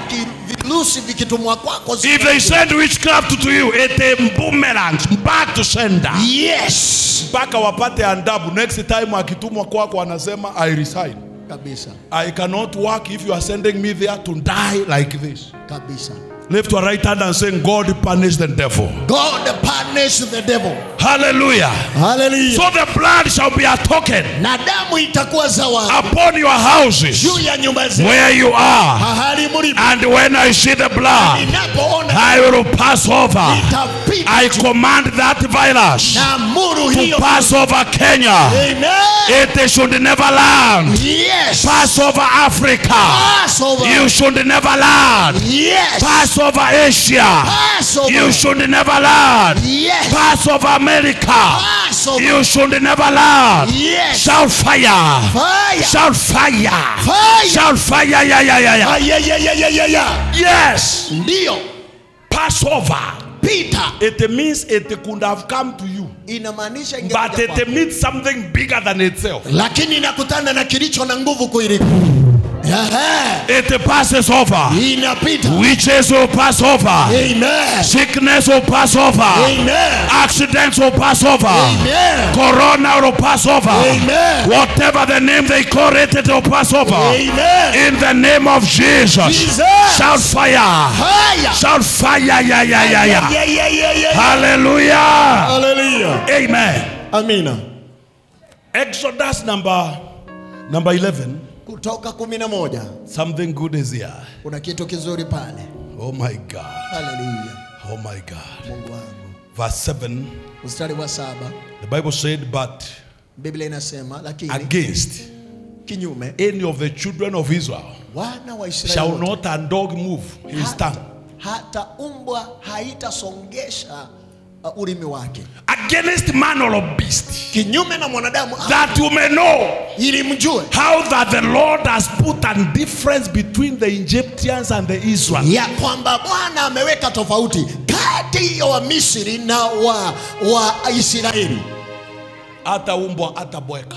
virusi vikitumwa kwako. If they send witchcraft to you, it boomerangs back to sender. Yes. Mpaka wapate adabu. Next time akitumwa kwako anasema I resign. Kabisa. I cannot work if you are sending me there to die like this. Kabisa. Lift your right hand and say, God punish the devil. God punish the devil. Hallelujah. Hallelujah. So the blood shall be a token. Na damu itakuwa zawadi. Upon your houses. Juu ya nyumba zenu. Where you are. Mahali mlipo. And when I see the blood, Ninapoona I will pass over. Nitapita. I command that virus to pass over Kenya. Amen. It should never land. Yes. Pass over Africa. Pass over. You should never land. Yes. Pass over Asia. Pass over. You should never land. Yes. Pass over America. Pass over. You should never land. Yes. Shout fire. Fire. Shout fire. Fire. Shout fire. Yeah, yeah, yeah, yeah. Yeah. Yes. Ndio. Passover. Peter. It means it could have come to you. Inamaanisha But ingekuja it means something bigger than itself. lakini inakutana na kilicho na nguvu kuiliko. It passes over. Inapita. Witches will pass over. Amen. Sickness will pass over. Amen. Accidents will pass over. Amen. Corona will pass over. Amen. Whatever the name they call it, it will pass over. Amen. In the name of Jesus. Jesus. Shout fire. Fire. Shout fire. Yeah. Yeah. Hallelujah. Hallelujah. Amen. Amina. Exodus number 11. Kutoka 11. Something good is here. Kuna kitu kizuri pale. Oh my God. Hallelujah. Oh my God. Mungu wangu. Verse 7. Mstari wa 7. The Bible said, but Biblia inasema lakini against kinyume any of the children of Israel wana wa shall Israeli not a dog move his tongue. hata umbwa haitasongesha ulimi wake Against man or beast, kinyume na mwanadamu, that you may know ili mjue how that the Lord has put a difference between the Egyptians and the Israelites. ya kwamba Bwana ameweka tofauti kati ya Wamisri na wa Israeli. Hata umbwa hata bweka.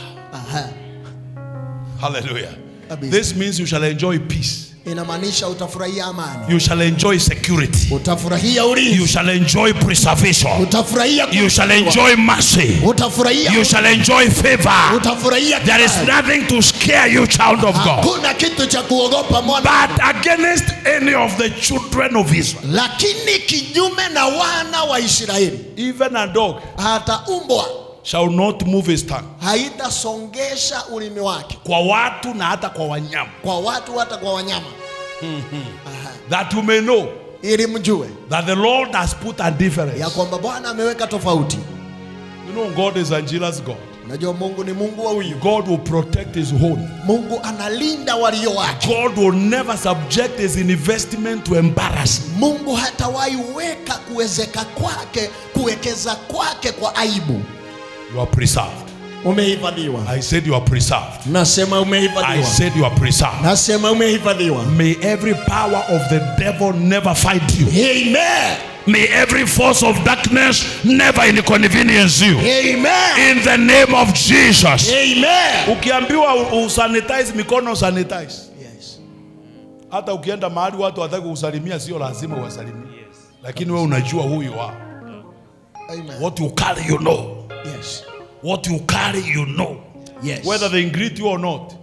Hallelujah. Abisa. This means you shall enjoy peace. Inamaanisha utafurahia amani. You shall enjoy security. Utafurahia ulinzi. You shall enjoy preservation. Utafurahia you shall enjoy mercy. Utafurahia. You shall enjoy favor. Utafurahia. There is nothing to scare you, child of God. Hakuna kitu cha kuogopa mwana. But against any of the children of Israel, lakini kinyume na wana wa Israeli, even a dog hata umbwa shall not move his tongue. Haitasongesha ulimi wake. Kwa watu na hata kwa wanyama. Kwa watu hata kwa wanyama. That you may know, ili mjue, that the Lord has put a difference. ya kwamba Bwana ameweka tofauti. You know, God is a jealous God. Unajua Mungu ni Mungu wa wivu. God will protect his own. Mungu analinda walio wake. God will never subject his investment to embarrassment. Mungu hatawahi weka kuwekeza kwake kwa aibu. You are preserved. Umehifadhiwa. I said you are preserved. Nasema umehifadhiwa. I said you are preserved. Nasema umehifadhiwa. May every power of the devil never fight you. Amen. May every force of darkness never inconvenience you. Amen. In the name of Jesus. Amen. Ukiambiwa usanitize mikono sanitize. Yes. Hata ukienda mahali watu wataka kusalimia sio lazima uwasalimie. Lakini wewe unajua who you are. Amen. What you carry you know. Yes. What you carry you know. Yes. Whether they greet you or not.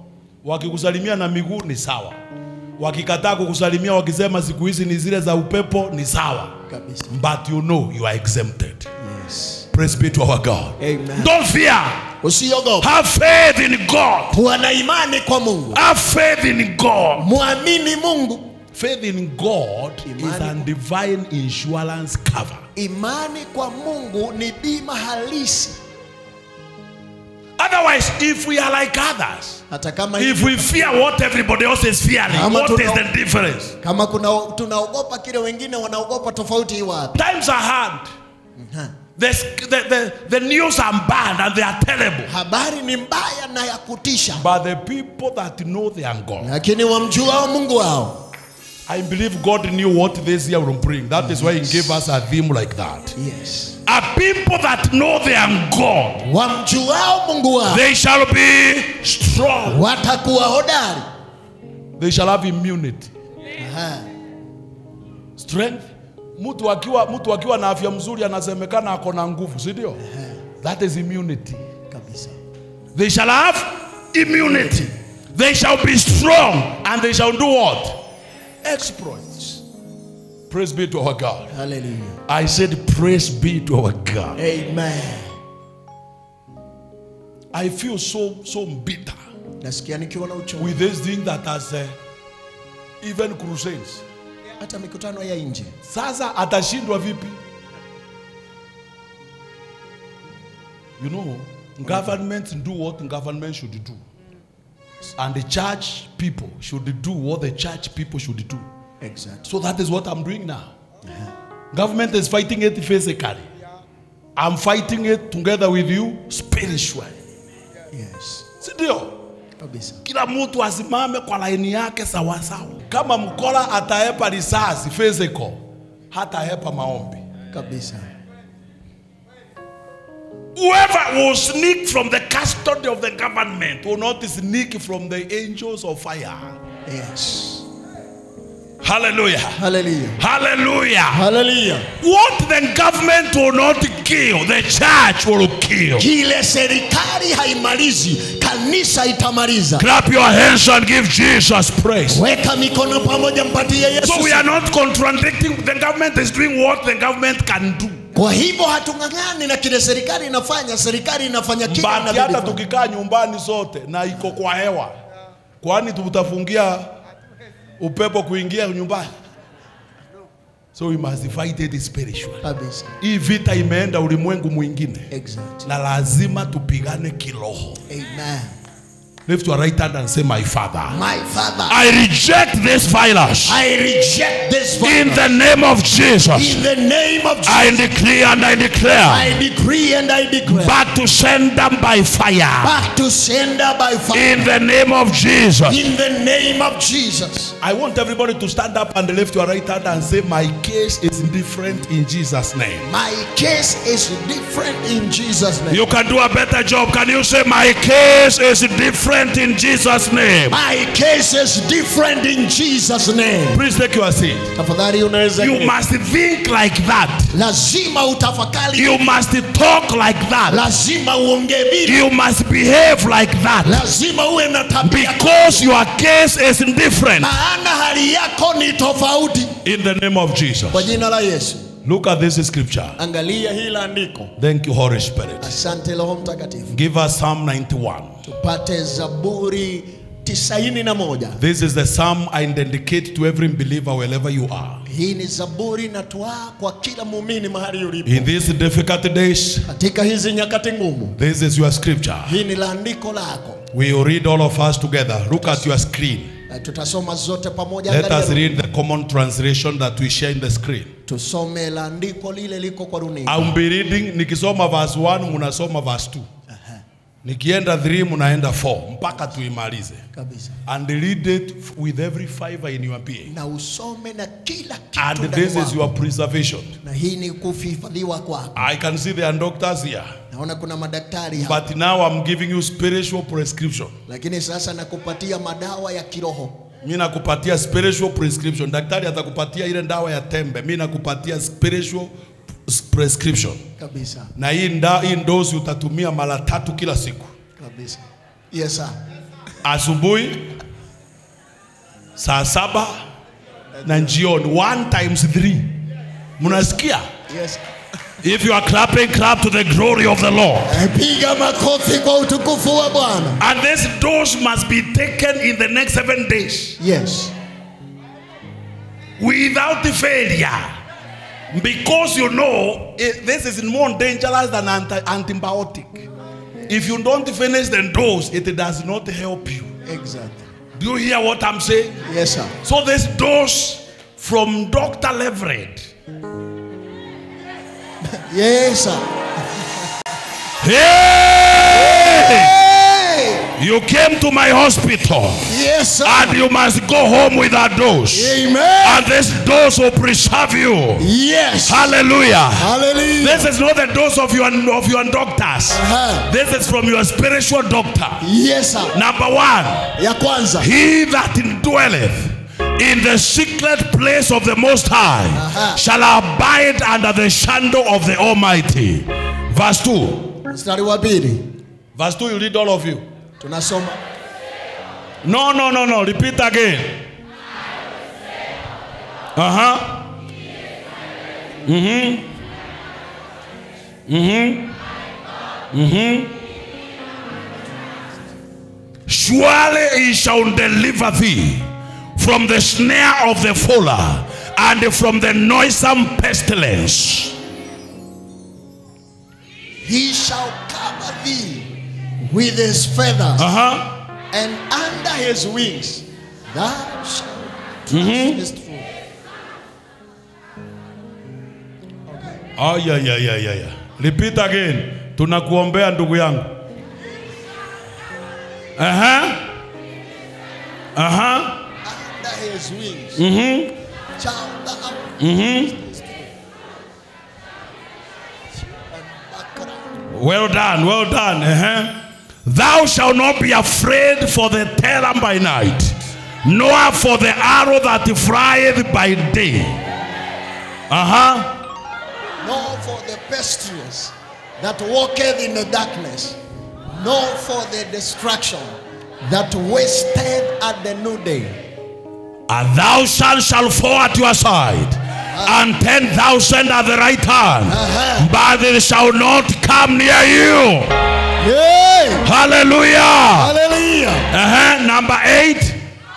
Wakikusalimia na miguu ni sawa. Wakikataa kukusalimia wakisema siku hizi ni zile za upepo ni sawa. Kabisa. But you know you are exempted. Yes. Praise be to our God. Amen. Don't fear. Usiogope. Have faith in God. Kuwa na imani kwa Mungu. Have faith in God. Muamini Mungu. Faith in God is a divine insurance cover. Imani kwa Mungu ni bima halisi. Otherwise, if we are like others, hata kama if we fear what everybody else is fearing, what is the difference? Kama tunaogopa kile wengine wanaogopa, tofauti wapi? Times are hard. The news are bad and they are terrible. Habari ni mbaya na ya kutisha. But the people that know their God, lakini wamjua Mungu wao. I believe God knew what this year will bring. That is why He gave us a theme like that. Yes. A people that know their God, wamjuao Mungu wao, they shall be strong. Watakuwa hodari. They shall have immunity. Strength. Mtu akiwa na afya mzuri anasemekana ako na nguvu, si ndio? That is immunity. Kabisa. They shall have immunity. They shall be strong and they shall do what? Exploits. Praise be to our God. Hallelujah. I said praise be to our God. Amen. I feel so bitter nasikia nikiwa na uchungu with this thing that has even crusades. Hata mikutano ya nje. Sasa atashindwa vipi? You know, governments do what government should do. And the church people should do what the church people should do. Exactly. So that is what I'm doing now. Government is fighting it physically. I'm fighting it together with you spiritually. Yes. Sindio? Kabisa. Kila mtu asimame kwa laini yake sawa sawa. Kama mkola ataepa risasi physical, hataepa maombi. Kabisa. Whoever will sneak from the custody of the government will not sneak from the angels of fire. Yes. Hallelujah. Hallelujah. Hallelujah. Hallelujah. What the government will not kill, the church will kill. Kile serikali haimalizi, kanisa itamaliza. Clap your hands and give Jesus praise. Weka mikono pamoja, mpatie Yesu. So we are not contradicting. The government is doing what the government can do. Kwa hivyo hatungangani na kile serikali inafanya. Serikali inafanya kile inabidi. Hata tukikaa nyumbani sote na iko kwa hewa, kwani tutafungia upepo kuingia nyumbani? So we must fight it spiritually. Hii vita imeenda ulimwengu mwingine. Exactly. Na lazima tupigane kiroho. Amen. Lift your right hand and say, my Father. My Father. I reject this virus. I reject this virus. In the name of Jesus. In the name of Jesus. I decree and I declare. I decree and I declare. Back to sender by fire. Back to sender by fire. In the name of Jesus. In the name of Jesus. I want everybody to stand up and lift your right hand and say, my case is different in Jesus' name. My case is different in Jesus' name. You can do a better job. Can you say, my case is different in Jesus' name? My case is different in Jesus' name. Please take your seat. You must think like that. Lazima utafakari. You must talk like that. Lazima uongee vile. You must behave like that. Lazima uwe na tabia. Because your case is different. Maana hali yako ni tofauti. In the name of Jesus. Kwa jina la Yesu. Look at this scripture. Angalia hili andiko. Thank you, Holy Spirit. Asante Roho Mtakatifu. Give us Psalm 91. Tupate Zaburi 91. This is the psalm I dedicate to every believer wherever you are. Hii ni Zaburi natwaa kwa kila muumini mahali ulipo. In these difficult days, katika hizi nyakati ngumu, this is your scripture. Hii ni andiko lako. We will read all of us together. Look at your screen. Tutasoma zote pamoja. Let us read the common translation that we share in the screen. Tusome andiko lile liko kwa runinga. I'll be reading, nikisoma verse 1 munasoma verse 2. Nikienda 3 munaenda 4 mpaka tuimalize. Kabisa. And read it with every fiber in your being. Na usome na kila kitu. And this is your preservation. Na hii ni kuhifadhiwa kwako. I can see there are doctors here. Naona kuna madaktari hapa. But now I'm giving you spiritual prescription. Lakini sasa nakupatia madawa ya kiroho. Mimi nakupatia spiritual prescription. Daktari atakupatia ile dawa ya tembe. Mimi nakupatia spiritual prescription. Kabisa. Na hii dose utatumia mara 3 kila siku. Kabisa. Yes sir. Asubuhi, saa 7 na jioni, 1 times 3. Munasikia? Yes. If you are clapping, clap to the glory of the Lord. Piga makofi kwa utukufu wa Bwana. And this dose must be taken in the next 7 days. Yes. Without failure. Because you know, this is more dangerous than antibiotic. If you don't finish the dose, it does not help you. Exactly. Do you hear what I'm saying? Yes, sir. So this dose from Dr. Leverett. Yes, sir. Hey! You came to my hospital. Yes, sir. And you must go home with that dose. Amen. And this dose will preserve you. Yes. Hallelujah. Hallelujah. This is not the dose of your doctors. This is from your spiritual doctor. Yes, sir. Number 1. Ya kwanza. He that dwelleth in the secret place of the Most High shall abide under the shadow of the Almighty. Verse 2. Mstari wa pili. Verse 2, you read all of you. Tunasoma. No. Repeat again. Surely he shall deliver thee from the snare of the fowler and from the noisome pestilence. He shall cover thee with his feathers, and under his wings thou shalt trust his foot. Oh, yeah. Repeat again. Tunakuombea ndugu yangu. Under his wings shall thou Well done. Thou shalt not be afraid for the terror by night, nor for the arrow that flieth by day. Nor for the pestilence that walketh in the darkness, nor for the destruction that wasteth at the noonday. A thousand shall fall at your side, and 10,000 at the right hand, but it shall not come near you. Hallelujah. Hallelujah. Number 8.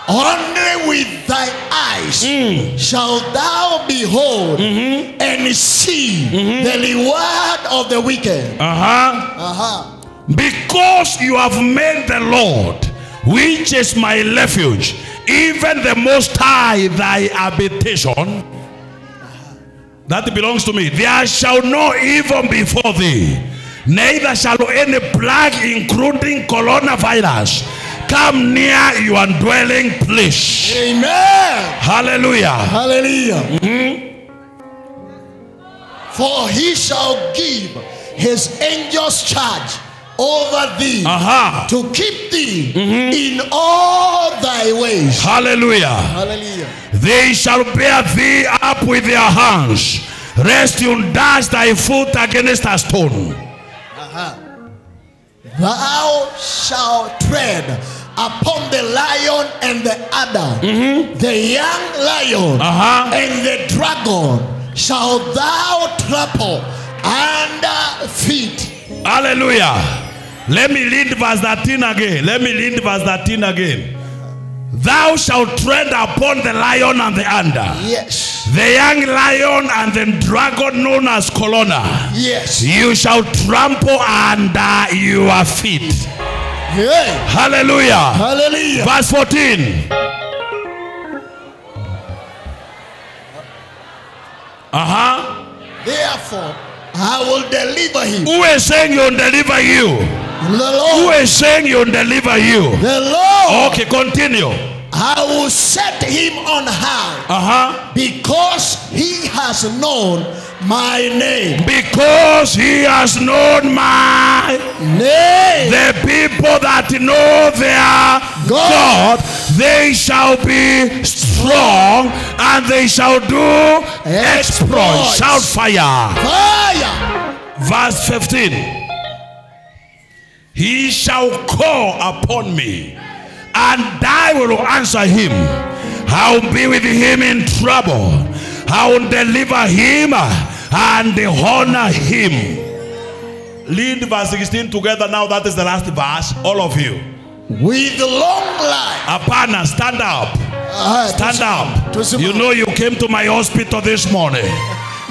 Only with thy eyes shalt thou behold and see the reward of the wicked. Because you have made the Lord, which is my refuge, even the Most High thy habitation. That belongs to me. There shall no evil before thee, neither shall any plague, including coronavirus, come near your dwelling place. Amen. Hallelujah. Hallelujah. For he shall give his angels charge over thee to keep thee in all thy ways. Hallelujah. Hallelujah. They shall bear thee up with their hands, lest you dash thy foot against a stone. Thou shalt tread upon the lion and the adder, the young lion and the dragon shalt thou trample under feet. Hallelujah. Let me read verse 13 again. Thou shalt tread upon the lion and the adder. Yes. The young lion and the dragon known as Colonna. Yes. You shall trample under your feet. Yeah. Hallelujah. Hallelujah. Verse 14. Therefore, I will deliver him. Who is saying you'll deliver you? The Lord. Who is saying you'll deliver you? The Lord. Okay, continue. I will set him on high because he has known my name. Because he has known my name. The people that know their God, they shall be strong and they shall do exploits. Shout fire. Fire. Verse 15. He shall call upon me, and I will answer him. I will be with him in trouble. I will deliver him and honor him. Read verse 16 together now. That is the last verse. All of you. With long life. Apana, stand up. Stand up. You know you came to my hospital this morning.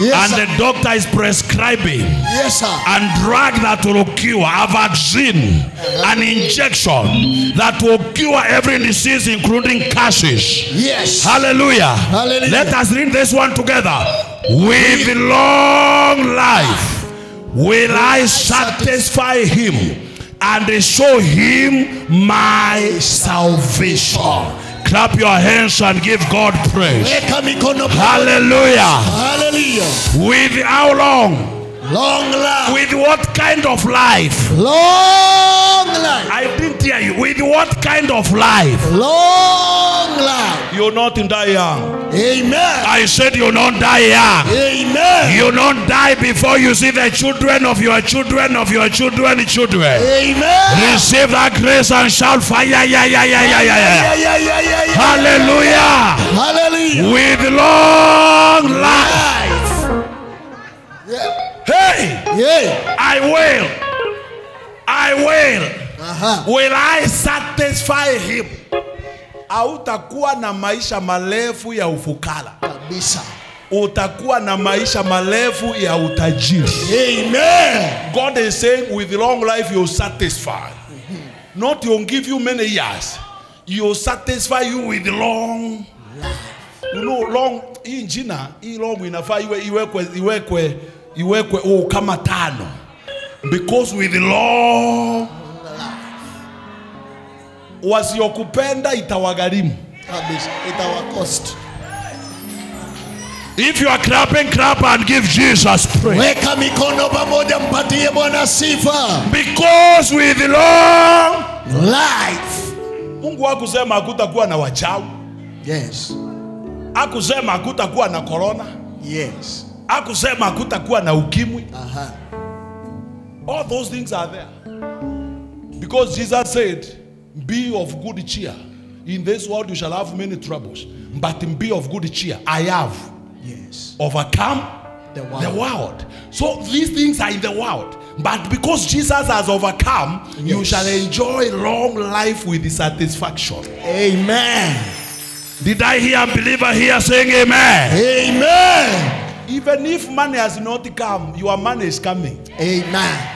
Yes, and sir. the doctor is prescribing a drug that will cure, a vaccine, an injection that will cure every disease, including cancers. Yes. Hallelujah. Hallelujah. Let us read this one together. With long life will I satisfy him and show him my salvation. Clap your hands and give God praise. Hallelujah. Hallelujah. With how long? Long life. With what kind of life? Long life. I didn't hear you. With what kind of life? Long life. You'll not die young. Amen. I said you'll not die young. Amen. You'll not die before you see the children of your children of your children children. Amen. Receive that grace and shout fire. Hallelujah. Hallelujah. With long life. Hey, I will. Will I satisfy him? Hautakuwa na maisha marefu ya ufukara. Kabisa. Utakuwa na maisha marefu ya utajiri. Amen. God is saying with long life you'll satisfy. Not you'll give you many years. You'll satisfy you with long life. You know long hii jina hii long inafaa iwekwe kama tano. Because with long wasiokupenda itawagharimu. Kabisa. Itawakost. If you are clapping, clap and give Jesus praise. Weka mikono pamoja, mpatie Bwana sifa. Because with long life Mungu hakusema hakutakuwa na wachawi. Yes. Hakusema hakutakuwa na corona. Yes. Hakusema hakutakuwa na ukimwi. Uh-huh. All those things are there. Because Jesus said, be of good cheer. In this world you shall have many troubles, but be of good cheer. I have overcome the world. So these things are in the world. But because Jesus has overcome, you shall enjoy long life with satisfaction. Amen. Did I hear a believer here saying amen? Amen. Even if money has not come, your money is coming. Amen.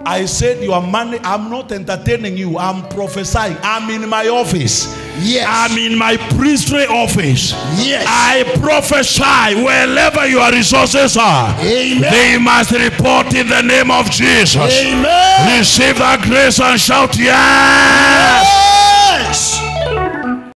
I said your money, I'm not entertaining you. I'm prophesying. I'm in my office. Yes. I'm in my priestly office. Yes. I prophesy wherever your resources are. Amen. They must report in the name of Jesus. Amen. Receive that grace and shout, yeah.